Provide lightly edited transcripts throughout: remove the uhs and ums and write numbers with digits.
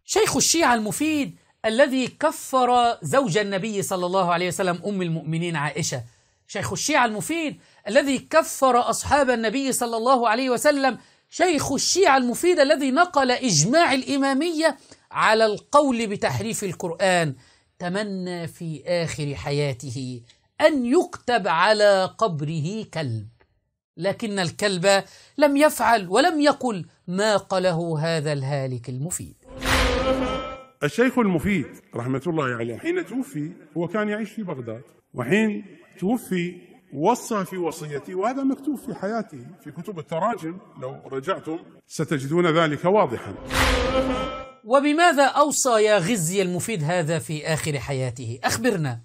شيخ الشيعة المفيد الذي كفر زوج النبي صلى الله عليه وسلم أم المؤمنين عائشة، شيخ الشيعة المفيد الذي كفر أصحاب النبي صلى الله عليه وسلم، شيخ الشيعة المفيد الذي نقل إجماع الإمامية على القول بتحريف القرآن، تمنى في آخر حياته أن يكتب على قبره كلب، لكن الكلب لم يفعل ولم يقل ما قاله هذا الهالك المفيد. الشيخ المفيد رحمة الله عليه حين توفي هو كان يعيش في بغداد، وحين توفي وصى في وصيته، وهذا مكتوب في حياته في كتب التراجم، لو رجعتم ستجدون ذلك واضحا. وبماذا أوصى يا غزي المفيد هذا في آخر حياته؟ أخبرنا.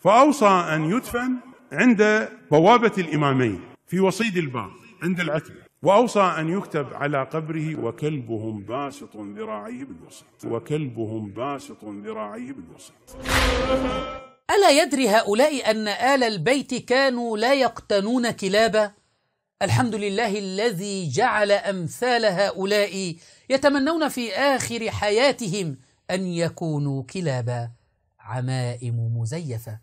فأوصى أن يدفن عند بوابة الإمامين في وصيد الباب عند العتبة، وأوصى أن يكتب على قبره وكلبهم باسط ذراعيه بالوسط، وكلبهم باسط ذراعيه بالوسط. ألا يدري هؤلاء أن آل البيت كانوا لا يقتنون كلابا؟ الحمد لله الذي جعل أمثال هؤلاء يتمنون في آخر حياتهم أن يكونوا كلابا، عمائم مزيفة.